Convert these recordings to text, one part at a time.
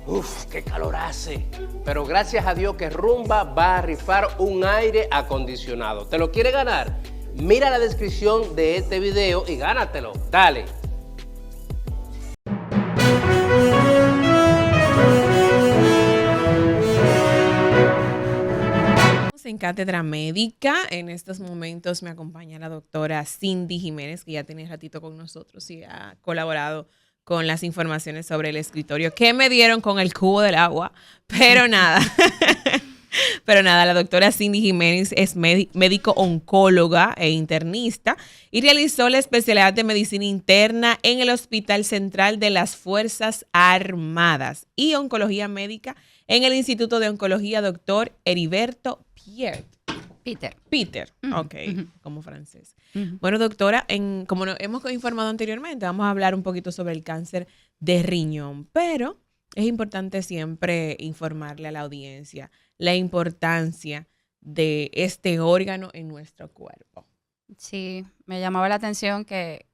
Uf, qué calor hace. Pero gracias a Dios que Rumba va a rifar un aire acondicionado. ¿Te lo quiere ganar? Mira la descripción de este video y gánatelo. Dale. En Cátedra Médica, en estos momentos me acompaña la doctora Cindy Jiménez, que ya tiene ratito con nosotros y ha colaborado con las informaciones sobre el escritorio que me dieron con el cubo del agua, pero nada. Pero nada, la doctora Cindy Jiménez es médico oncóloga e internista y realizó la especialidad de medicina interna en el Hospital Central de las Fuerzas Armadas y oncología médica en el Instituto de Oncología Dr. Heriberto Peter, ok, como francés. Bueno, doctora, como hemos informado anteriormente, vamos a hablar un poquito sobre el cáncer de riñón, pero es importante siempre informarle a la audiencia la importancia de este órgano en nuestro cuerpo. Sí, me llamaba la atención que,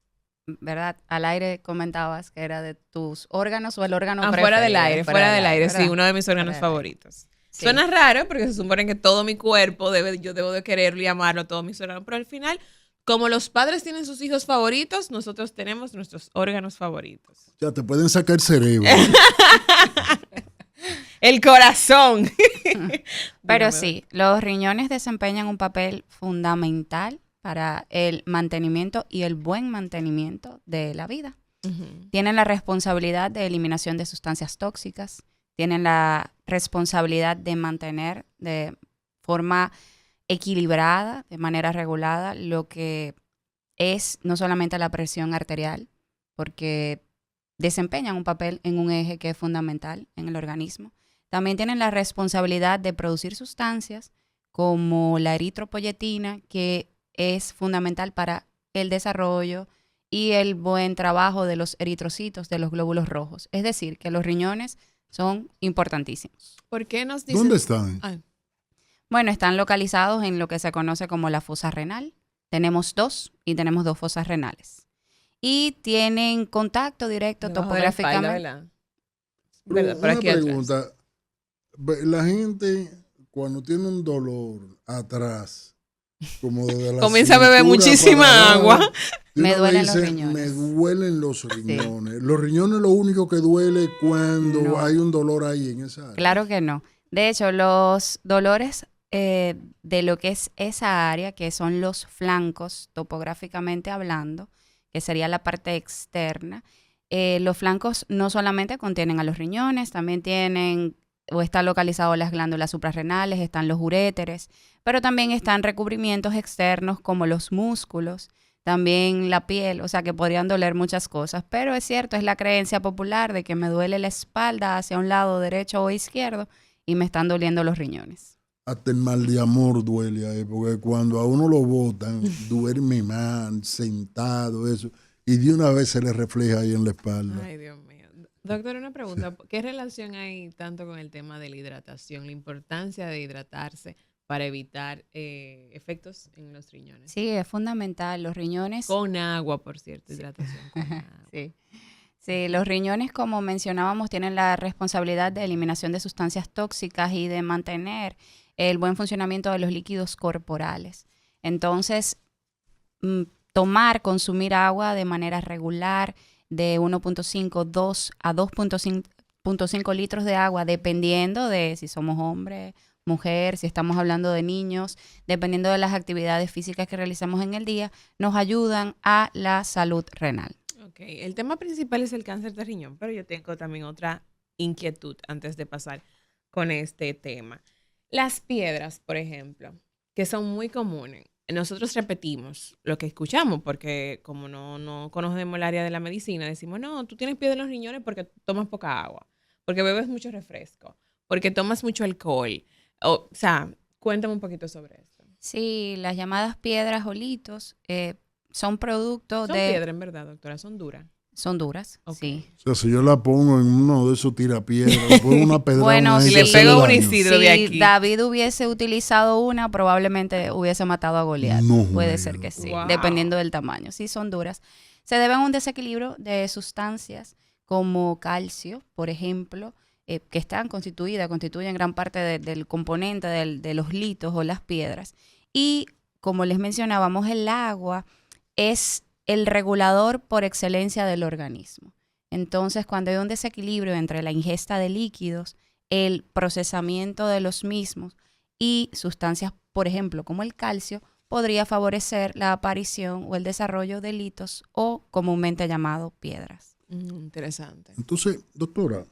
¿verdad? Al aire comentabas que era de tus órganos o el órgano preferido. Fuera del aire, ¿verdad? sí, uno de mis órganos favoritos. Sí. Suena raro porque se supone que todo mi cuerpo yo debo de quererlo y amarlo a todos mis órganos, pero al final, como los padres tienen sus hijos favoritos, nosotros tenemos nuestros órganos favoritos. Ya te pueden sacar cerebro. El corazón. Pero sí, los riñones desempeñan un papel fundamental para el mantenimiento y el buen mantenimiento de la vida. Tienen la responsabilidad de eliminación de sustancias tóxicas, tienen la responsabilidad de mantener de forma equilibrada, de manera regulada, lo que es no solamente la presión arterial, porque desempeñan un papel en un eje que es fundamental en el organismo. También tienen la responsabilidad de producir sustancias como la eritropoyetina, que es fundamental para el desarrollo y el buen trabajo de los eritrocitos, de los glóbulos rojos. Es decir, que los riñones son importantísimos. ¿Por qué nos dicen? ¿Dónde están? Ay. Bueno, están localizados en lo que se conoce como la fosa renal. Tenemos dos fosas renales. Y tienen contacto directo Debajo de la espalda, topográficamente. ¿verdad? Una pregunta. La gente cuando tiene un dolor atrás, como de la comienza a beber muchísima agua. Me duelen los riñones. Me duelen los riñones. Sí. Los riñones lo único que duele cuando hay un dolor ahí en esa área. Claro que no. De hecho, los dolores de lo que es esa área, que son los flancos, topográficamente hablando, que sería la parte externa, los flancos no solamente contienen a los riñones, también tienen o están localizados las glándulas suprarrenales, están los uréteres, pero también están recubrimientos externos como los músculos, también la piel, o sea que podrían doler muchas cosas, pero es cierto, es la creencia popular de que me duele la espalda hacia un lado derecho o izquierdo y me están doliendo los riñones. Hasta el mal de amor duele ahí, porque cuando a uno lo botan, duerme mal, sentado, eso, y de una vez se le refleja ahí en la espalda. Ay, Dios mío. Doctor, una pregunta. ¿Qué relación hay tanto con el tema de la hidratación, la importancia de hidratarse para evitar efectos en los riñones? Sí, es fundamental. Los riñones... Con agua, por cierto, hidratación con agua. Sí, los riñones, como mencionábamos, tienen la responsabilidad de eliminación de sustancias tóxicas y de mantener el buen funcionamiento de los líquidos corporales. Entonces, consumir agua de manera regular, de 1.5, 2 a 2.5 litros de agua, dependiendo de si somos hombre, mujer, si estamos hablando de niños, dependiendo de las actividades físicas que realizamos en el día, nos ayudan a la salud renal. Ok, el tema principal es el cáncer de riñón, pero yo tengo también otra inquietud antes de pasar con este tema. Las piedras, por ejemplo, que son muy comunes. Nosotros repetimos lo que escuchamos porque como no conocemos el área de la medicina, decimos, no, tú tienes piedra en los riñones porque tomas poca agua, porque bebes mucho refresco, porque tomas mucho alcohol. O sea, cuéntame un poquito sobre esto. Sí, las llamadas piedras o litos son productos Son piedras, en verdad, doctora, son duras. Son duras, okay. sí. O sea, si yo la pongo en uno de esos tirapiedras, le pongo una pedra. Bueno, si le pego un Isidro de aquí. Si David hubiese utilizado una, probablemente hubiese matado a Goliat. No, puede ser que sí, wow. Dependiendo del tamaño. Sí, son duras. Se debe a un desequilibrio de sustancias como calcio, por ejemplo, que constituyen gran parte del componente de los litos o las piedras. Y como les mencionábamos, el agua es el regulador por excelencia del organismo. Entonces, cuando hay un desequilibrio entre la ingesta de líquidos, el procesamiento de los mismos y sustancias, por ejemplo, como el calcio, podría favorecer la aparición o el desarrollo de litos o comúnmente llamado piedras. Interesante. Entonces, doctora,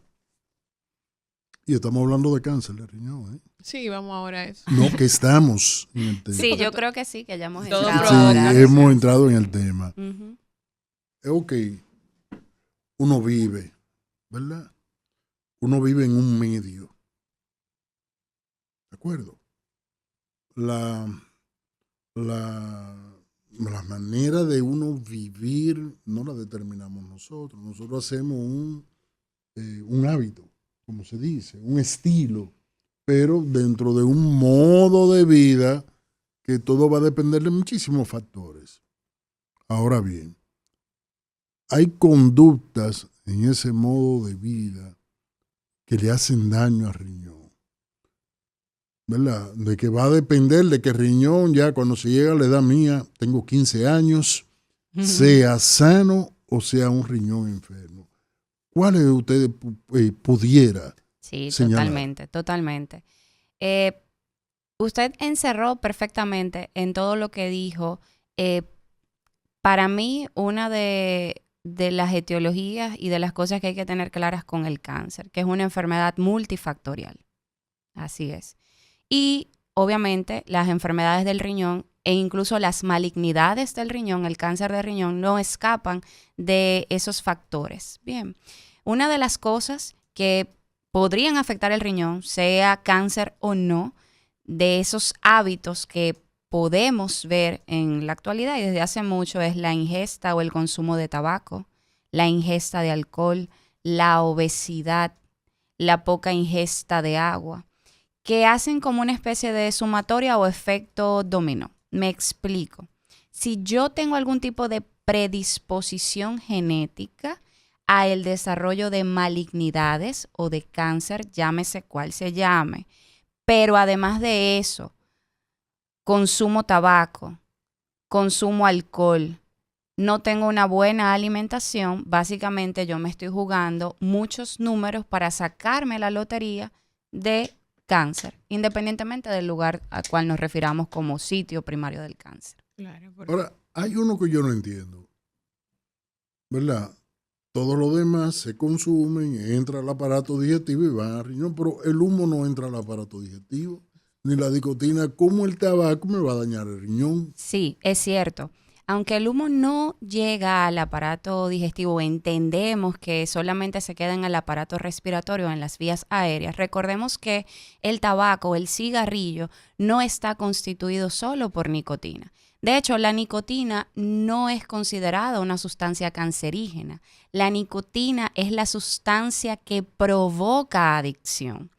y estamos hablando de cáncer de riñón, ¿eh? Sí, vamos ahora a eso. No, que estamos en el tema. Sí, yo creo que sí, que ya hemos Todo entrado Sí, ahora. hemos entrado en el tema. Ujú. Ok, uno vive, ¿verdad? Uno vive en un medio. ¿De acuerdo? La manera de uno vivir no la determinamos nosotros. Nosotros hacemos un hábito, como se dice, un estilo, pero dentro de un modo de vida que todo va a depender de muchísimos factores. Ahora bien, hay conductas en ese modo de vida que le hacen daño al riñón, ¿verdad? De que va a depender de que el riñón ya cuando se llega a la edad mía, tengo 15 años, sea sano o sea un riñón enfermo. ¿Cuáles de ustedes pudiera Sí, señalar? totalmente. Usted encerró perfectamente en todo lo que dijo. Para mí, una de las etiologías y de las cosas que hay que tener claras con el cáncer, que es una enfermedad multifactorial. Así es. Y obviamente las enfermedades del riñón e incluso las malignidades del riñón, el cáncer de riñón, no escapan de esos factores. Bien, una de las cosas que podrían afectar el riñón, sea cáncer o no, de esos hábitos que podemos ver en la actualidad y desde hace mucho es la ingesta o el consumo de tabaco, la ingesta de alcohol, la obesidad, la poca ingesta de agua, que hacen como una especie de sumatoria o efecto dominó. Me explico. Si yo tengo algún tipo de predisposición genética a el desarrollo de malignidades o de cáncer, llámese cual se llame, pero además de eso, consumo tabaco, consumo alcohol, no tengo una buena alimentación, básicamente yo me estoy jugando muchos números para sacarme la lotería de cáncer, independientemente del lugar al cual nos refiramos como sitio primario del cáncer. Claro, Ahora, hay uno que yo no entiendo, ¿verdad? Todo lo demás se consumen, entra al aparato digestivo y va al riñón, pero el humo no entra al aparato digestivo, ni la nicotina, como el tabaco me va a dañar el riñón. Sí, es cierto. Aunque el humo no llega al aparato digestivo, entendemos que solamente se queda en el aparato respiratorio, en las vías aéreas. Recordemos que el tabaco, el cigarrillo, no está constituido solo por nicotina. De hecho, la nicotina no es considerada una sustancia cancerígena. La nicotina es la sustancia que provoca adicción.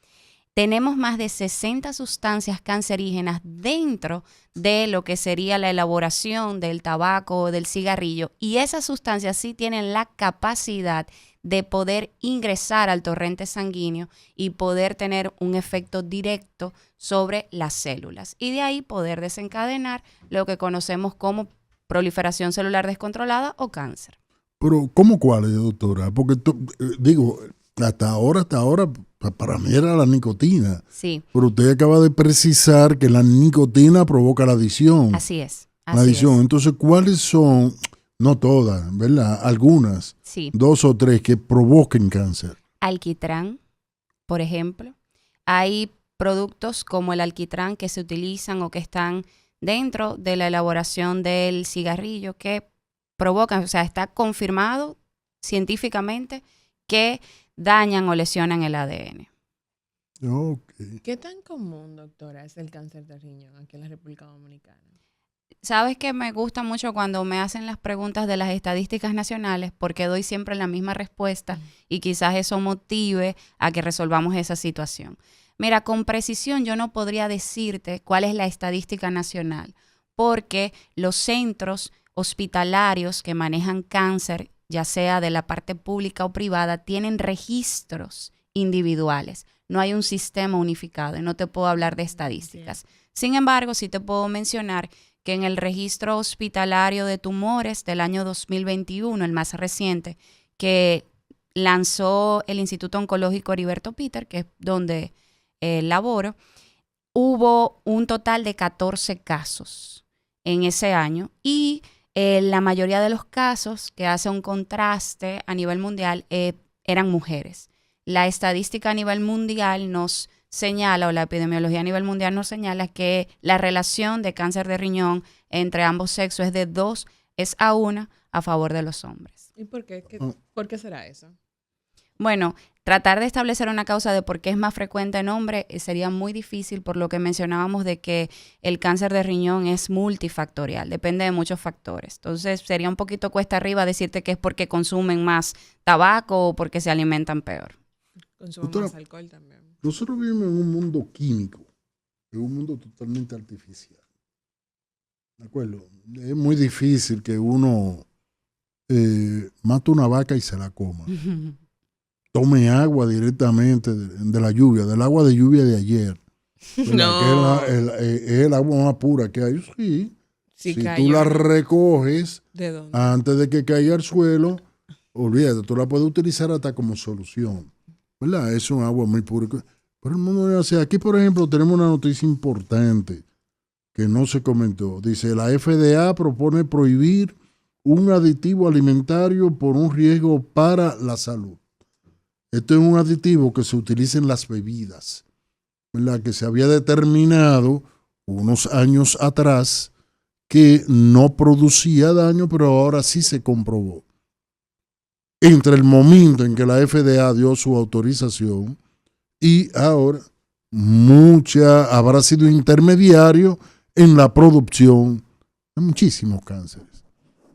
Tenemos más de 60 sustancias cancerígenas dentro de lo que sería la elaboración del tabaco o del cigarrillo, y esas sustancias sí tienen la capacidad de poder ingresar al torrente sanguíneo y poder tener un efecto directo sobre las células y de ahí poder desencadenar lo que conocemos como proliferación celular descontrolada o cáncer. Pero, ¿cómo cuáles, doctora? Porque, digo, hasta ahora, para mí era la nicotina. Sí. Pero usted acaba de precisar que la nicotina provoca la adicción. Así es. La adicción. Entonces, ¿cuáles son, no todas, ¿verdad? Algunas, sí, 2 o 3 que provoquen cáncer? Alquitrán, por ejemplo. Hay productos como el alquitrán que se utilizan o que están dentro de la elaboración del cigarrillo que provocan, o sea, está confirmado científicamente que dañan o lesionan el ADN. Okay. ¿Qué tan común, doctora, es el cáncer de riñón aquí en la República Dominicana? Sabes que me gusta mucho cuando me hacen las preguntas de las estadísticas nacionales porque doy siempre la misma respuesta y quizás eso motive a que resolvamos esa situación. Mira, con precisión yo no podría decirte cuál es la estadística nacional porque los centros hospitalarios que manejan cáncer, ya sea de la parte pública o privada, tienen registros individuales. No hay un sistema unificado y no te puedo hablar de estadísticas. Sin embargo, sí te puedo mencionar que en el registro hospitalario de tumores del año 2021, el más reciente, que lanzó el Instituto Oncológico Heriberto Peter, que es donde laboro, hubo un total de 14 casos en ese año y la mayoría de los casos, que hace un contraste a nivel mundial, eran mujeres. La estadística a nivel mundial nos señala, o la epidemiología a nivel mundial nos señala que la relación de cáncer de riñón entre ambos sexos es de 2:1 a favor de los hombres. ¿Y por qué? ¿Por qué será eso? Bueno, tratar de establecer una causa de por qué es más frecuente en hombres sería muy difícil, por lo que mencionábamos de que el cáncer de riñón es multifactorial, depende de muchos factores. Entonces sería un poquito cuesta arriba decirte que es porque consumen más tabaco o porque se alimentan peor. Consumen más alcohol también. Nosotros vivimos en un mundo químico, en un mundo totalmente artificial. ¿De acuerdo? Es muy difícil que uno mate una vaca y se la coma. Tome agua directamente de la lluvia, del agua de lluvia de ayer. No. Es el agua más pura que hay. Sí. Si cayó. tú la recoges ¿De dónde? antes de que caiga al suelo, olvídate, tú la puedes utilizar hasta como solución. ¿Verdad? Es un agua muy pura. Pero el mundo es así. Aquí, por ejemplo, tenemos una noticia importante que no se comentó. Dice, la FDA propone prohibir un aditivo alimentario por un riesgo para la salud. Esto es un aditivo que se utiliza en las bebidas, ¿verdad? Que se había determinado unos años atrás que no producía daño, pero ahora sí se comprobó. Entre el momento en que la FDA dio su autorización y ahora habrá sido intermediario en la producción de muchísimos cánceres.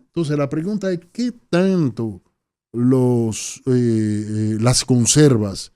Entonces la pregunta es, ¿qué tanto las conservas,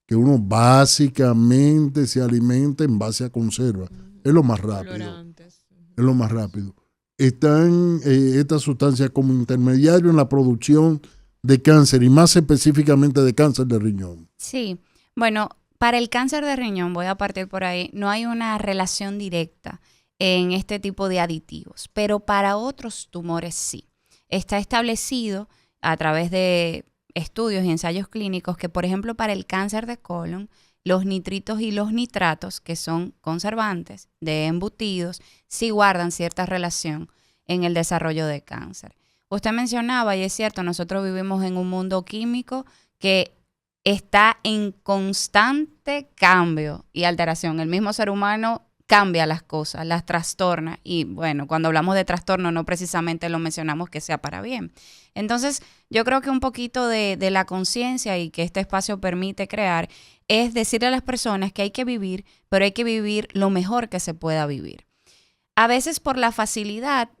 que uno básicamente se alimenta en base a conservas, es lo más rápido? Es lo más rápido. Están estas sustancias como intermediario en la producción de cáncer y más específicamente de cáncer de riñón. Sí, bueno, para el cáncer de riñón, voy a partir por ahí, no hay una relación directa en este tipo de aditivos, pero para otros tumores sí. Está establecido a través de estudios y ensayos clínicos que, por ejemplo, para el cáncer de colon, los nitritos y los nitratos, que son conservantes de embutidos, sí guardan cierta relación en el desarrollo de cáncer. Usted mencionaba, y es cierto, nosotros vivimos en un mundo químico que está en constante cambio y alteración. El mismo ser humano cambia las cosas, las trastorna. Y bueno, cuando hablamos de trastorno no precisamente lo mencionamos que sea para bien. Entonces, yo creo que un poquito de la conciencia y que este espacio permite crear es decirle a las personas que hay que vivir, pero hay que vivir lo mejor que se pueda vivir. A veces por la facilidad,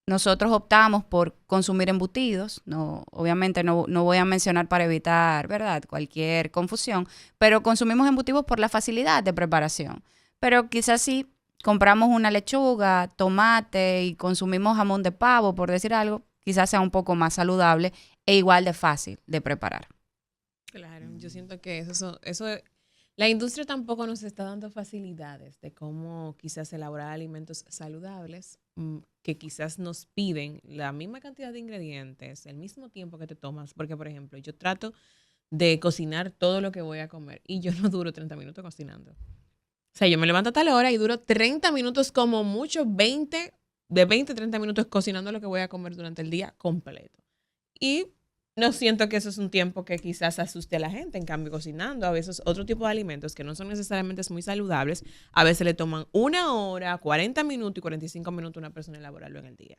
nosotros optamos por consumir embutidos. No, obviamente no voy a mencionar para evitar, ¿verdad?, cualquier confusión, pero consumimos embutidos por la facilidad de preparación. Pero quizás si compramos una lechuga, tomate y consumimos jamón de pavo, por decir algo, quizás sea un poco más saludable e igual de fácil de preparar. Claro, yo siento que eso la industria tampoco nos está dando facilidades de cómo quizás elaborar alimentos saludables, que quizás nos piden la misma cantidad de ingredientes, el mismo tiempo que te tomas. Porque, por ejemplo, yo trato de cocinar todo lo que voy a comer y yo no duro 30 minutos cocinando. O sea, yo me levanto a tal hora y duro 30 minutos, como mucho, de 20 a 30 minutos cocinando lo que voy a comer durante el día completo. Y no siento que eso es un tiempo que quizás asuste a la gente. En cambio, cocinando a veces otro tipo de alimentos que no son necesariamente muy saludables, a veces le toman 1 hora, 40 minutos y 45 minutos a una persona elaborarlo en el día.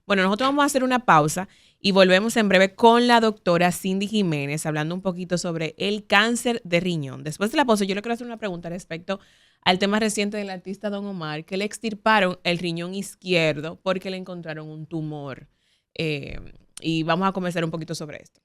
Bueno, nosotros vamos a hacer una pausa y volvemos en breve con la doctora Cindy Jiménez hablando un poquito sobre el cáncer de riñón. Después de la pausa, yo le quiero hacer una pregunta respecto al tema reciente del artista Don Omar, que le extirparon el riñón izquierdo porque le encontraron un tumor. Y vamos a conversar un poquito sobre esto.